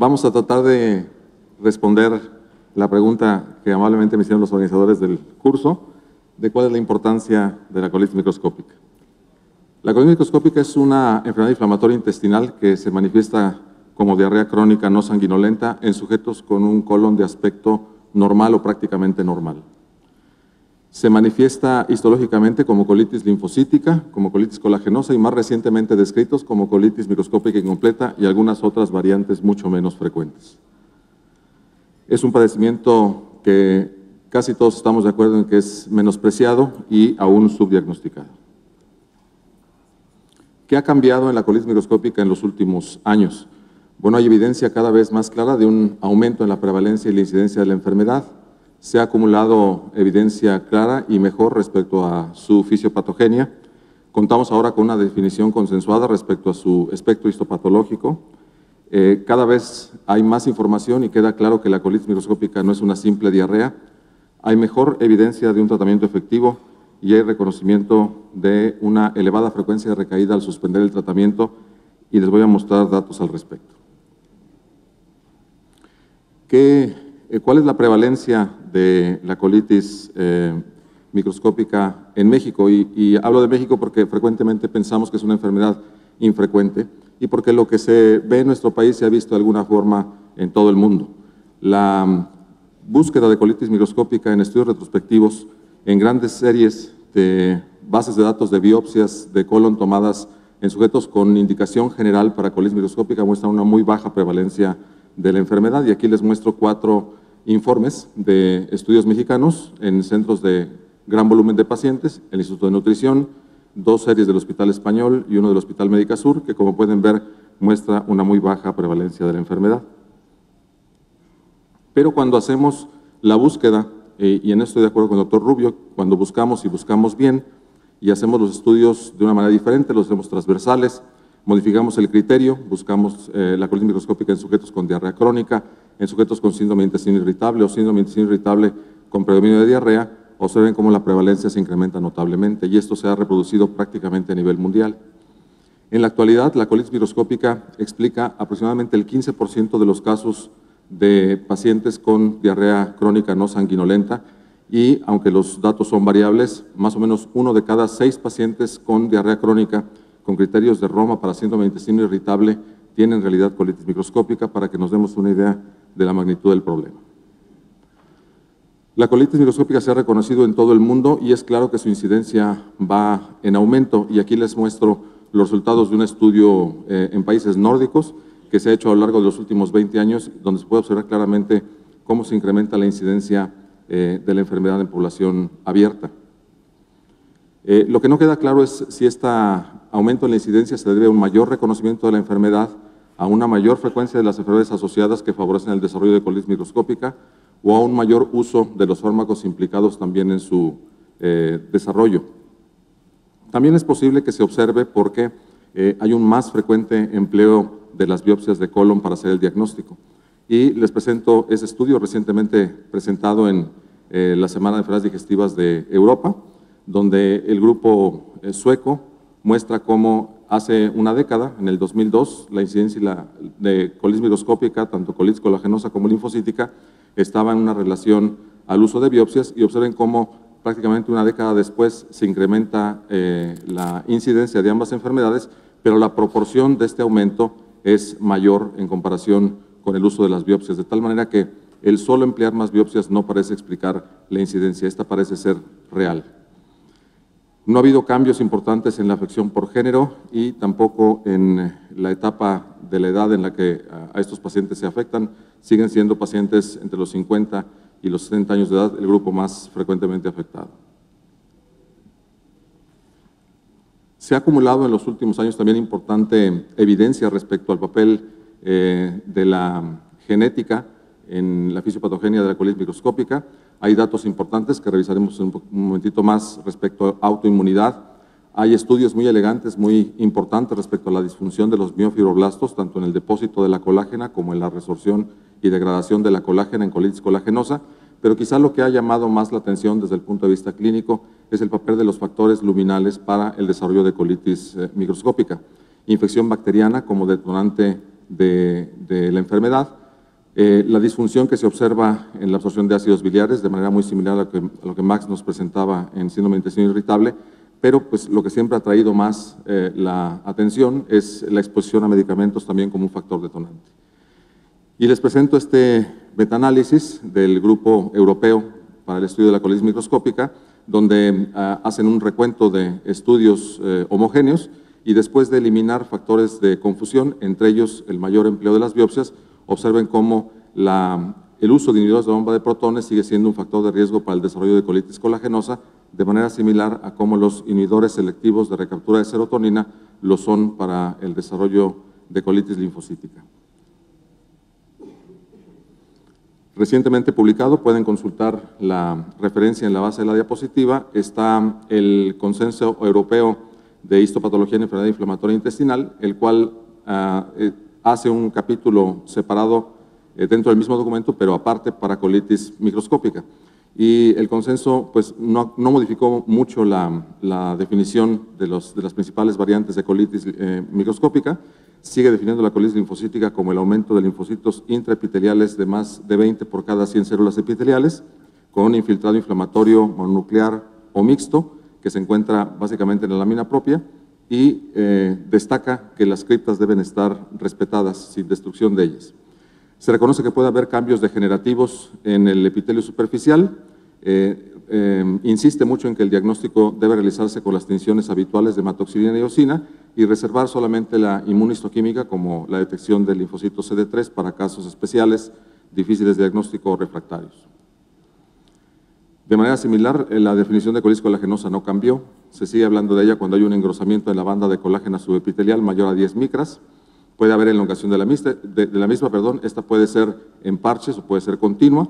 Vamos a tratar de responder la pregunta que amablemente me hicieron los organizadores del curso, de cuál es la importancia de la colitis microscópica. La colitis microscópica es una enfermedad inflamatoria intestinal que se manifiesta como diarrea crónica no sanguinolenta en sujetos con un colon de aspecto normal o prácticamente normal. Se manifiesta histológicamente como colitis linfocítica, como colitis colagenosa y más recientemente descritos como colitis microscópica incompleta y algunas otras variantes mucho menos frecuentes. Es un padecimiento que casi todos estamos de acuerdo en que es menospreciado y aún subdiagnosticado. ¿Qué ha cambiado en la colitis microscópica en los últimos años? Bueno, hay evidencia cada vez más clara de un aumento en la prevalencia y la incidencia de la enfermedad. Se ha acumulado evidencia clara y mejor respecto a su fisiopatogenia. Contamos ahora con una definición consensuada respecto a su espectro histopatológico. Cada vez hay más información y queda claro que la colitis microscópica no es una simple diarrea. Hay mejor evidencia de un tratamiento efectivo y hay reconocimiento de una elevada frecuencia de recaída al suspender el tratamiento y les voy a mostrar datos al respecto. ¿Cuál es la prevalencia de la colitis microscópica en México? Y hablo de México porque frecuentemente pensamos que es una enfermedad infrecuente y porque lo que se ve en nuestro país se ha visto de alguna forma en todo el mundo. La búsqueda de colitis microscópica en estudios retrospectivos en grandes series de bases de datos de biopsias de colon tomadas en sujetos con indicación general para colitis microscópica muestran una muy baja prevalencia de la enfermedad y aquí les muestro 4 informes de estudios mexicanos en centros de gran volumen de pacientes, el Instituto de Nutrición, 2 series del Hospital Español y 1 del Hospital Médica Sur, que como pueden ver muestra una muy baja prevalencia de la enfermedad. Pero cuando hacemos la búsqueda, y en esto estoy de acuerdo con el doctor Rubio, cuando buscamos y buscamos bien y hacemos los estudios de una manera diferente, los hacemos transversales, modificamos el criterio, buscamos la colitis microscópica en sujetos con diarrea crónica, en sujetos con síndrome de intestino irritable o síndrome de intestino irritable con predominio de diarrea, observen cómo la prevalencia se incrementa notablemente y esto se ha reproducido prácticamente a nivel mundial. En la actualidad, la colitis microscópica explica aproximadamente el 15% de los casos de pacientes con diarrea crónica no sanguinolenta y, aunque los datos son variables, más o menos 1 de cada 6 pacientes con diarrea crónica con criterios de Roma para síndrome de intestino irritable tienen en realidad colitis microscópica para que nos demos una idea de la magnitud del problema. La colitis microscópica se ha reconocido en todo el mundo y es claro que su incidencia va en aumento y aquí les muestro los resultados de un estudio en países nórdicos que se ha hecho a lo largo de los últimos 20 años donde se puede observar claramente cómo se incrementa la incidencia de la enfermedad en población abierta. Lo que no queda claro es si este aumento en la incidencia se debe a un mayor reconocimiento de la enfermedad, a una mayor frecuencia de las enfermedades asociadas que favorecen el desarrollo de colitis microscópica o a un mayor uso de los fármacos implicados también en su desarrollo. También es posible que se observe porque hay un más frecuente empleo de las biopsias de colon para hacer el diagnóstico. Y les presento ese estudio recientemente presentado en la Semana de Enfermedades Digestivas de Europa, donde el grupo sueco muestra cómo hace una década, en el 2002, la incidencia de colitis microscópica, tanto colitis colagenosa como linfocítica, estaba en una relación al uso de biopsias y observen cómo prácticamente una década después se incrementa la incidencia de ambas enfermedades, pero la proporción de este aumento es mayor en comparación con el uso de las biopsias, de tal manera que el solo emplear más biopsias no parece explicar la incidencia, esta parece ser real. No ha habido cambios importantes en la afección por género y tampoco en la etapa de la edad en la que a estos pacientes se afectan. Siguen siendo pacientes entre los 50 y los 60 años de edad el grupo más frecuentemente afectado. Se ha acumulado en los últimos años también importante evidencia respecto al papel de la genética en la fisiopatogenia de la colitis microscópica. Hay datos importantes que revisaremos en un momentito más respecto a autoinmunidad. Hay estudios muy elegantes, muy importantes respecto a la disfunción de los miofibroblastos, tanto en el depósito de la colágena como en la resorción y degradación de la colágena en colitis colagenosa, pero quizá lo que ha llamado más la atención desde el punto de vista clínico es el papel de los factores luminales para el desarrollo de colitis microscópica. Infección bacteriana como detonante de la enfermedad. La disfunción que se observa en la absorción de ácidos biliares, de manera muy similar a lo que Max nos presentaba en síndrome de intestino irritable, pero pues lo que siempre ha traído más la atención es la exposición a medicamentos también como un factor detonante. Y les presento este metaanálisis del Grupo Europeo para el Estudio de la Colitis Microscópica, donde hacen un recuento de estudios homogéneos y después de eliminar factores de confusión, entre ellos el mayor empleo de las biopsias, observen cómo el uso de inhibidores de bomba de protones sigue siendo un factor de riesgo para el desarrollo de colitis colagenosa, de manera similar a cómo los inhibidores selectivos de recaptura de serotonina lo son para el desarrollo de colitis linfocítica. Recientemente publicado, pueden consultar la referencia en la base de la diapositiva, está el Consenso Europeo de Histopatología en Enfermedad Inflamatoria Intestinal, el cual hace un capítulo separado dentro del mismo documento, pero aparte para colitis microscópica. Y el consenso pues, no modificó mucho la definición de las principales variantes de colitis microscópica. Sigue definiendo la colitis linfocítica como el aumento de linfocitos intraepiteliales de más de 20 por cada 100 células epiteliales, con un infiltrado inflamatorio mononuclear o mixto, que se encuentra básicamente en la lámina propia, y destaca que las criptas deben estar respetadas sin destrucción de ellas. Se reconoce que puede haber cambios degenerativos en el epitelio superficial. Insiste mucho en que el diagnóstico debe realizarse con las tinciones habituales de hematoxilina y eosina y reservar solamente la inmunistoquímica como la detección del linfocito CD3 para casos especiales, difíciles de diagnóstico o refractarios. De manera similar, la definición de colitis colagenosa no cambió. Se sigue hablando de ella cuando hay un engrosamiento en la banda de colágeno subepitelial mayor a 10 micras. Puede haber elongación de la misma, esta puede ser en parches o puede ser continua.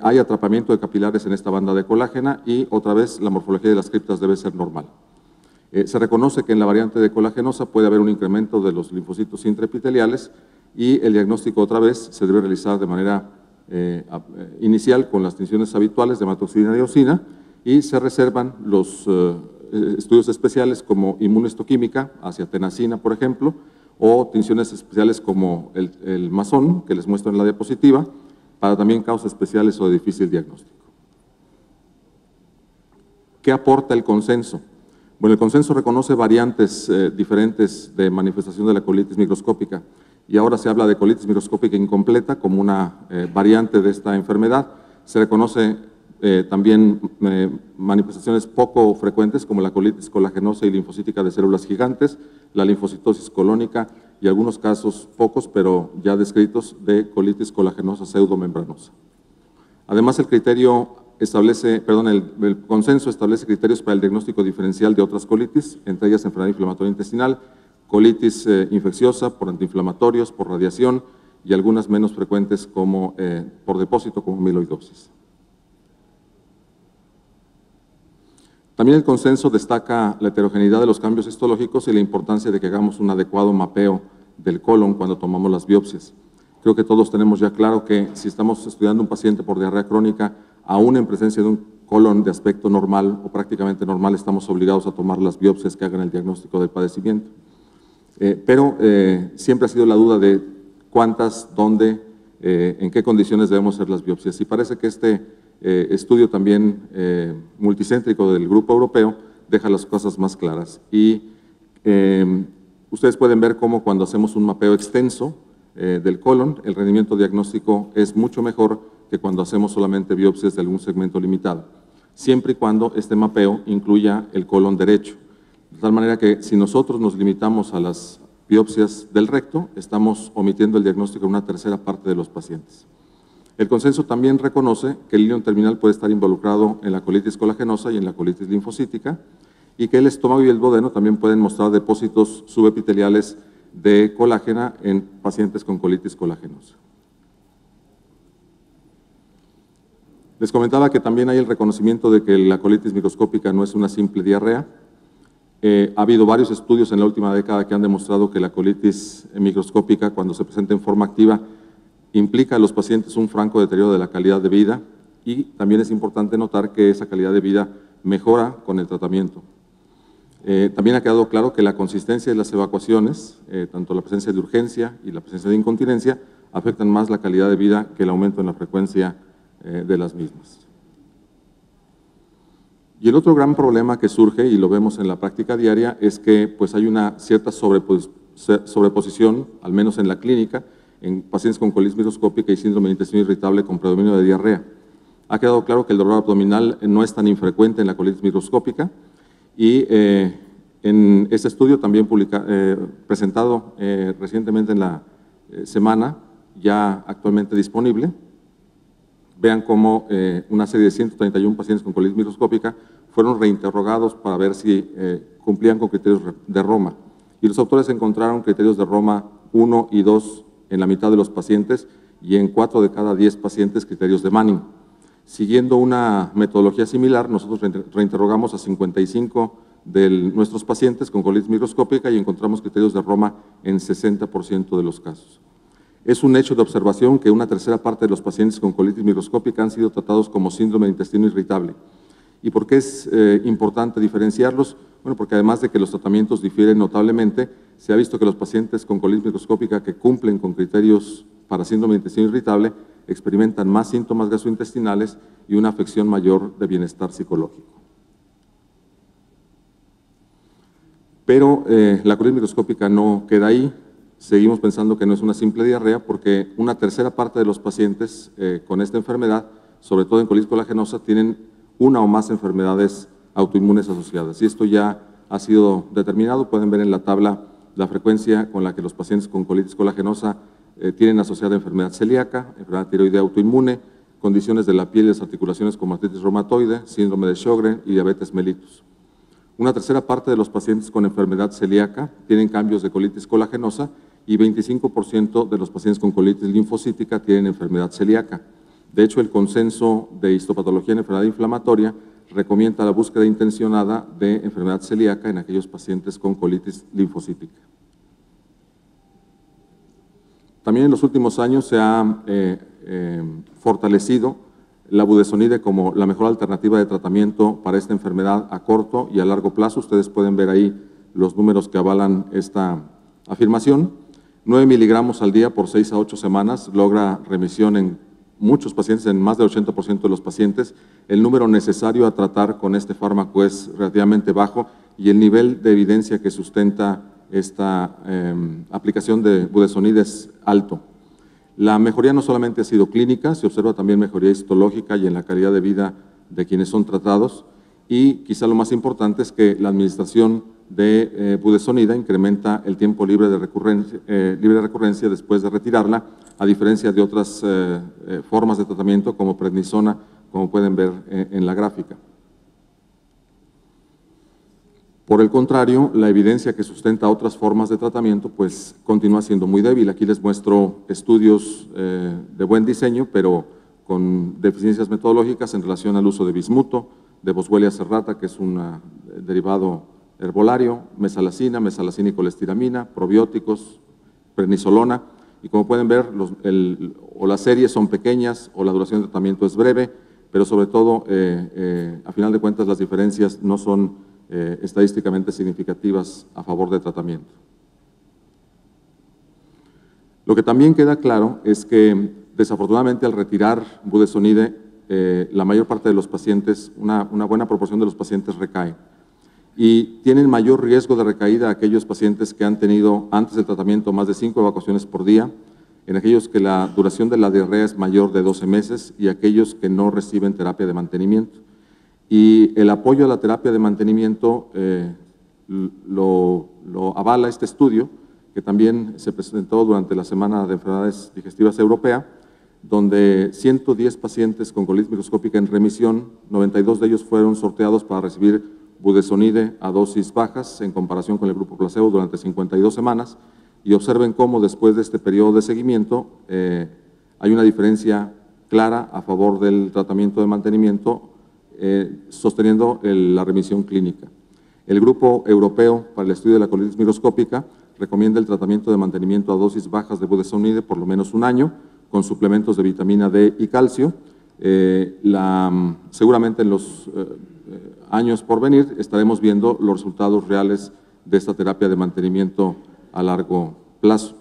Hay atrapamiento de capilares en esta banda de colágeno y otra vez la morfología de las criptas debe ser normal. Se reconoce que en la variante de colagenosa puede haber un incremento de los linfocitos intraepiteliales y el diagnóstico otra vez se debe realizar de manera inicial con las tinciones habituales de hematoxilina y eosina y se reservan los estudios especiales como inmunohistoquímica hacia tenasina, por ejemplo, o tinciones especiales como el masón, que les muestro en la diapositiva, para también causas especiales o de difícil diagnóstico. ¿Qué aporta el consenso? Bueno, el consenso reconoce variantes diferentes de manifestación de la colitis microscópica y ahora se habla de colitis microscópica incompleta como una variante de esta enfermedad. Se reconoce también manifestaciones poco frecuentes como la colitis colagenosa y linfocítica de células gigantes, la linfocitosis colónica y algunos casos, pocos pero ya descritos, de colitis colagenosa pseudomembranosa. Además, el consenso establece criterios para el diagnóstico diferencial de otras colitis, entre ellas enfermedad inflamatoria intestinal, colitis infecciosa por antiinflamatorios, por radiación y algunas menos frecuentes como por depósito como amiloidosis. También el consenso destaca la heterogeneidad de los cambios histológicos y la importancia de que hagamos un adecuado mapeo del colon cuando tomamos las biopsias. Creo que todos tenemos ya claro que si estamos estudiando un paciente por diarrea crónica, aún en presencia de un colon de aspecto normal o prácticamente normal, estamos obligados a tomar las biopsias que hagan el diagnóstico del padecimiento. Pero siempre ha sido la duda de cuántas, dónde, en qué condiciones debemos hacer las biopsias. Y parece que este estudio también multicéntrico del Grupo Europeo deja las cosas más claras. Y ustedes pueden ver cómo cuando hacemos un mapeo extenso del colon, el rendimiento diagnóstico es mucho mejor que cuando hacemos solamente biopsias de algún segmento limitado, siempre y cuando este mapeo incluya el colon derecho. De tal manera que si nosotros nos limitamos a las biopsias del recto, estamos omitiendo el diagnóstico de una tercera parte de los pacientes. El consenso también reconoce que el ilion terminal puede estar involucrado en la colitis colagenosa y en la colitis linfocítica y que el estómago y el duodeno también pueden mostrar depósitos subepiteliales de colágeno en pacientes con colitis colagenosa. Les comentaba que también hay el reconocimiento de que la colitis microscópica no es una simple diarrea. Ha habido varios estudios en la última década que han demostrado que la colitis microscópica, cuando se presenta en forma activa, implica a los pacientes un franco deterioro de la calidad de vida y también es importante notar que esa calidad de vida mejora con el tratamiento. También ha quedado claro que la consistencia de las evacuaciones, tanto la presencia de urgencia y la presencia de incontinencia, afectan más la calidad de vida que el aumento en la frecuencia de las mismas. Y el otro gran problema que surge, y lo vemos en la práctica diaria, es que pues, hay una cierta sobreposición, al menos en la clínica, en pacientes con colitis microscópica y síndrome de intestino irritable con predominio de diarrea. Ha quedado claro que el dolor abdominal no es tan infrecuente en la colitis microscópica y en este estudio también presentado recientemente en la semana, ya actualmente disponible, vean cómo una serie de 131 pacientes con colitis microscópica fueron reinterrogados para ver si cumplían con criterios de Roma. Y los autores encontraron criterios de Roma 1 y 2 en la mitad de los pacientes y en 4 de cada 10 pacientes criterios de Manning. Siguiendo una metodología similar, nosotros reinterrogamos a 55 de nuestros pacientes con colitis microscópica y encontramos criterios de Roma en 60% de los casos. Es un hecho de observación que una tercera parte de los pacientes con colitis microscópica han sido tratados como síndrome de intestino irritable. ¿Y por qué es importante diferenciarlos? Bueno, porque además de que los tratamientos difieren notablemente, se ha visto que los pacientes con colitis microscópica que cumplen con criterios para síndrome de intestino irritable experimentan más síntomas gastrointestinales y una afección mayor de bienestar psicológico. Pero la colitis microscópica no queda ahí. Seguimos pensando que no es una simple diarrea porque una tercera parte de los pacientes con esta enfermedad, sobre todo en colitis colagenosa, tienen una o más enfermedades autoinmunes asociadas. Y esto ya ha sido determinado. Pueden ver en la tabla la frecuencia con la que los pacientes con colitis colagenosa tienen asociada enfermedad celíaca, enfermedad tiroidea autoinmune, condiciones de la piel y las articulaciones como artritis reumatoide, síndrome de Sjögren y diabetes mellitus. Una tercera parte de los pacientes con enfermedad celíaca tienen cambios de colitis colagenosa y 25% de los pacientes con colitis linfocítica tienen enfermedad celíaca. De hecho, el consenso de histopatología en enfermedad inflamatoria recomienda la búsqueda intencionada de enfermedad celíaca en aquellos pacientes con colitis linfocítica. También en los últimos años se ha fortalecido la budesonide como la mejor alternativa de tratamiento para esta enfermedad a corto y a largo plazo. Ustedes pueden ver ahí los números que avalan esta afirmación. 9 miligramos al día por 6 a 8 semanas logra remisión en muchos pacientes, en más del 80% de los pacientes. El número necesario a tratar con este fármaco es relativamente bajo y el nivel de evidencia que sustenta esta aplicación de budesonide es alto. La mejoría no solamente ha sido clínica, se observa también mejoría histológica y en la calidad de vida de quienes son tratados y quizá lo más importante es que la administración de budesonida incrementa el tiempo libre de recurrencia después de retirarla, a diferencia de otras formas de tratamiento como prednisona, como pueden ver en la gráfica. Por el contrario, la evidencia que sustenta otras formas de tratamiento pues continúa siendo muy débil. Aquí les muestro estudios de buen diseño, pero con deficiencias metodológicas en relación al uso de bismuto, de Boswellia serrata, que es un derivado herbolario, mesalacina y colestiramina, probióticos, prednisolona. Y como pueden ver, o las series son pequeñas o la duración de tratamiento es breve, pero sobre todo, a final de cuentas, las diferencias no son estadísticamente significativas a favor del tratamiento. Lo que también queda claro es que, desafortunadamente, al retirar budesonide, la mayor parte de los pacientes, una buena proporción de los pacientes recae. Y tienen mayor riesgo de recaída aquellos pacientes que han tenido antes del tratamiento más de 5 evacuaciones por día, en aquellos que la duración de la diarrea es mayor de 12 meses y aquellos que no reciben terapia de mantenimiento. Y el apoyo a la terapia de mantenimiento lo avala este estudio, que también se presentó durante la Semana de Enfermedades Digestivas Europea, donde 110 pacientes con colitis microscópica en remisión, 92 de ellos fueron sorteados para recibir budesonide a dosis bajas en comparación con el grupo placebo durante 52 semanas, y observen cómo después de este periodo de seguimiento hay una diferencia clara a favor del tratamiento de mantenimiento, sosteniendo la remisión clínica. El Grupo Europeo para el Estudio de la Colitis Microscópica recomienda el tratamiento de mantenimiento a dosis bajas de budesonide por lo menos un año, con suplementos de vitamina D y calcio. Seguramente en los años por venir estaremos viendo los resultados reales de esta terapia de mantenimiento a largo plazo.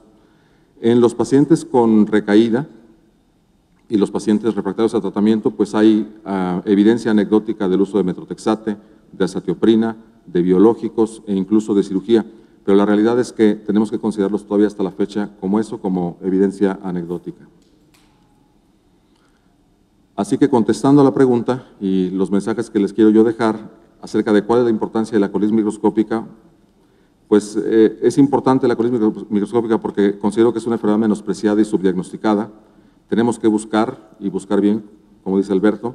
En los pacientes con recaída y los pacientes refractarios a tratamiento, pues hay evidencia anecdótica del uso de metrotexate, de azatioprina, de biológicos e incluso de cirugía, pero la realidad es que tenemos que considerarlos todavía hasta la fecha como eso, como evidencia anecdótica. Así que contestando a la pregunta y los mensajes que les quiero yo dejar acerca de cuál es la importancia de la colitis microscópica, pues es importante la colitis microscópica porque considero que es una enfermedad menospreciada y subdiagnosticada. Tenemos que buscar, y buscar bien, como dice Alberto,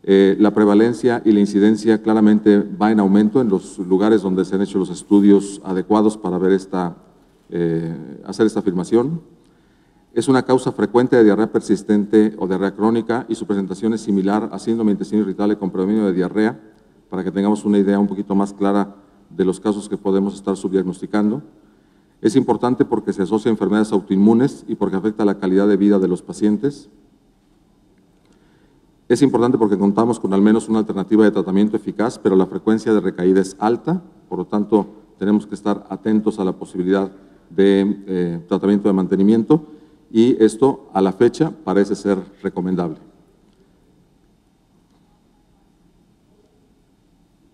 la prevalencia y la incidencia claramente va en aumento en los lugares donde se han hecho los estudios adecuados para ver hacer esta afirmación. Es una causa frecuente de diarrea persistente o diarrea crónica y su presentación es similar a síndrome de intestino irritable con predominio de diarrea, para que tengamos una idea un poquito más clara de los casos que podemos estar subdiagnosticando. Es importante porque se asocia a enfermedades autoinmunes y porque afecta la calidad de vida de los pacientes. Es importante porque contamos con al menos una alternativa de tratamiento eficaz, pero la frecuencia de recaída es alta, por lo tanto tenemos que estar atentos a la posibilidad de tratamiento de mantenimiento y esto a la fecha parece ser recomendable.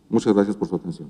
Muchas gracias por su atención.